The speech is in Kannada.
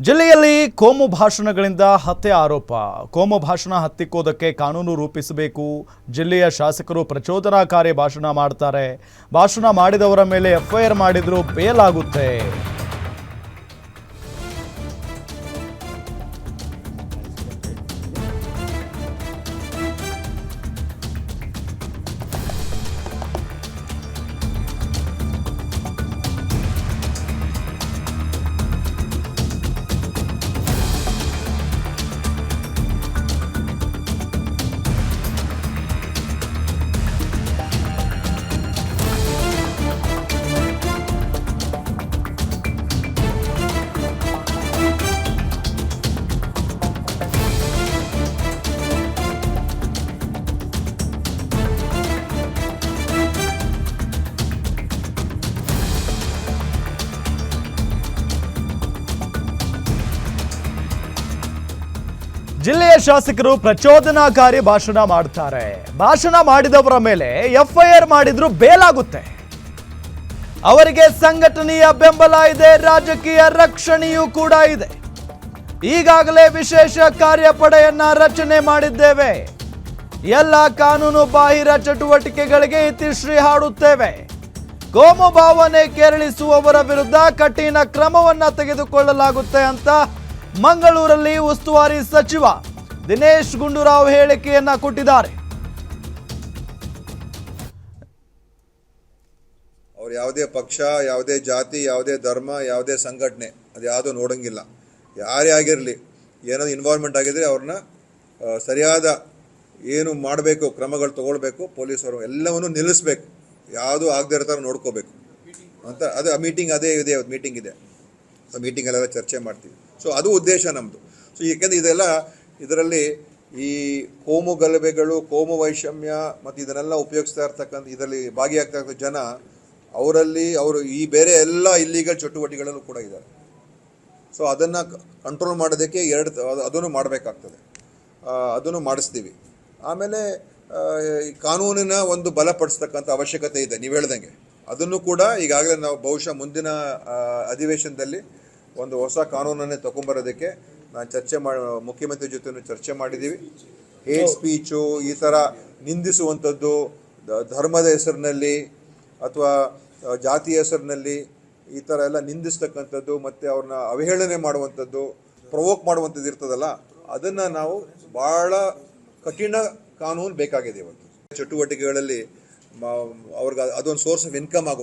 ಜಿಲ್ಲೆಯಲ್ಲಿ ಕೋಮು ಭಾಷಣಗಳಿಂದ ಹತ್ಯೆ ಆರೋಪ. ಕೋಮು ಭಾಷಣ ಹತ್ತಿಕ್ಕೋದಕ್ಕೆ ಕಾನೂನು ರೂಪಿಸಬೇಕು. ಜಿಲ್ಲೆಯ ಶಾಸಕರು ಪ್ರಚೋದನಾಕಾರಿ ಭಾಷಣ ಮಾಡ್ತಾರೆ. ಭಾಷಣ ಮಾಡಿದವರ ಮೇಲೆ ಎಫ್ಐಆರ್ ಮಾಡಿದ್ರು ಬೇಲ್ ಆಗುತ್ತೆ. ಜಿಲ್ಲೆಯ ಶಾಸಕರು ಪ್ರಚೋದನಾಕಾರಿ ಭಾಷಣ ಮಾಡ್ತಾರೆ. ಭಾಷಣ ಮಾಡಿದವರ ಮೇಲೆ ಎಫ್ಐಆರ್ ಮಾಡಿದ್ರು ಬೇಲಾಗುತ್ತೆ. ಅವರಿಗೆ ಸಂಘಟನೆಯ ಬೆಂಬಲ ಇದೆ, ರಾಜಕೀಯ ರಕ್ಷಣೆಯೂ ಕೂಡ ಇದೆ. ಈಗಾಗಲೇ ವಿಶೇಷ ಕಾರ್ಯಪಡೆಯನ್ನ ರಚನೆ ಮಾಡಿದ್ದೇವೆ. ಎಲ್ಲ ಕಾನೂನು ಬಾಹಿರ ಚಟುವಟಿಕೆಗಳಿಗೆ ಇತಿಶ್ರೀ ಹಾಡುತ್ತೇವೆ. ಕೋಮು ಭಾವನೆ ಕೆರಳಿಸುವವರ ವಿರುದ್ಧ ಕಠಿಣ ಕ್ರಮವನ್ನ ತೆಗೆದುಕೊಳ್ಳಲಾಗುತ್ತೆ ಅಂತ ಮಂಗಳೂರಲ್ಲಿ ಉಸ್ತುವಾರಿ ಸಚಿವ ದಿನೇಶ್ ಗುಂಡೂರಾವ್ ಹೇಳಿಕೆಯನ್ನ ಕೊಟ್ಟಿದ್ದಾರೆ. ಅವ್ರು ಯಾವುದೇ ಪಕ್ಷ, ಯಾವುದೇ ಜಾತಿ, ಯಾವುದೇ ಧರ್ಮ, ಯಾವುದೇ ಸಂಘಟನೆ ಅದು ಯಾವುದೋ ನೋಡಂಗಿಲ್ಲ. ಯಾರೇ ಆಗಿರಲಿ, ಏನಾದ್ರು ಇನ್ವಾಲ್ವ್ಮೆಂಟ್ ಆಗಿದ್ರೆ ಅವ್ರನ್ನ ಸರಿಯಾದ ಏನು ಮಾಡಬೇಕು ಕ್ರಮಗಳು ತಗೊಳ್ಬೇಕು. ಪೊಲೀಸರು ಎಲ್ಲವನ್ನೂ ನಿಲ್ಲಿಸಬೇಕು, ಯಾವುದೂ ಆಗದೇ ಇರೋ ಥರ ನೋಡ್ಕೋಬೇಕು ಅಂತ. ಅದು ಮೀಟಿಂಗ್ ಅದೇ ಇದೆ, ಮೀಟಿಂಗ್ ಇದೆ. ಸೊ ಮೀಟಿಂಗಲ್ಲೆಲ್ಲ ಚರ್ಚೆ ಮಾಡ್ತೀವಿ. ಸೊ ಅದು ಉದ್ದೇಶ ನಮ್ಮದು. ಸೊ ಏಕೆಂದರೆ ಇದರಲ್ಲಿ ಈ ಕೋಮು ಗಲಭೆಗಳು, ಕೋಮು ವೈಷಮ್ಯ ಮತ್ತು ಇದನ್ನೆಲ್ಲ ಉಪಯೋಗಿಸ್ತಾ ಇರ್ತಕ್ಕಂಥ, ಇದರಲ್ಲಿ ಭಾಗಿಯಾಗ್ತಾ ಇರ್ತಕ್ಕಂಥ ಜನ ಅವರು ಈ ಬೇರೆ ಎಲ್ಲ ಇಲ್ಲೀಗಲ್ ಚಟುವಟಿಕೆಗಳಲ್ಲೂ ಕೂಡ ಇದ್ದಾರೆ. ಸೊ ಅದನ್ನು ಕಂಟ್ರೋಲ್ ಮಾಡೋದಕ್ಕೆ ಅದನ್ನು ಮಾಡಬೇಕಾಗ್ತದೆ, ಅದನ್ನು ಮಾಡಿಸ್ತೀವಿ. ಆಮೇಲೆ ಕಾನೂನಿನ ಒಂದು ಬಲಪಡಿಸ್ತಕ್ಕಂಥ ಅವಶ್ಯಕತೆ ಇದೆ. ನೀವು ಹೇಳ್ದಂಗೆ ಅದನ್ನು ಕೂಡ ಈಗಾಗಲೇ ನಾವು ಬಹುಶಃ ಮುಂದಿನ ಅಧಿವೇಶನದಲ್ಲಿ ಒಂದು ಹೊಸ ಕಾನೂನನ್ನೇ ತಗೊಂಬರೋದಕ್ಕೆ ನಾನು ಮುಖ್ಯಮಂತ್ರಿ ಜೊತೆ ಚರ್ಚೆ ಮಾಡಿದ್ದೀವಿ. ಹೇಟ್ ಸ್ಪೀಚು, ಈ ಥರ ನಿಂದಿಸುವಂಥದ್ದು, ಧರ್ಮದ ಹೆಸರಿನಲ್ಲಿ ಅಥವಾ ಜಾತಿಯ ಹೆಸರಿನಲ್ಲಿ ಈ ಥರ ಎಲ್ಲ ನಿಂದಿಸ್ತಕ್ಕಂಥದ್ದು ಮತ್ತು ಅವ್ರನ್ನ ಅವಹೇಳನೆ ಮಾಡುವಂಥದ್ದು, ಪ್ರವೋಕ್ ಮಾಡುವಂಥದ್ದು ಇರ್ತದಲ್ಲ, ಅದನ್ನು ನಾವು ಭಾಳ ಕಠಿಣ ಕಾನೂನು ಬೇಕಾಗಿದೆ ಇವತ್ತು. ಚಟುವಟಿಕೆಗಳಲ್ಲಿ ಅವ್ರಿಗೆ ಅದೊಂದು ಸೋರ್ಸ್ ಆಫ್ ಇನ್ಕಮ್ ಆಗುತ್ತೆ.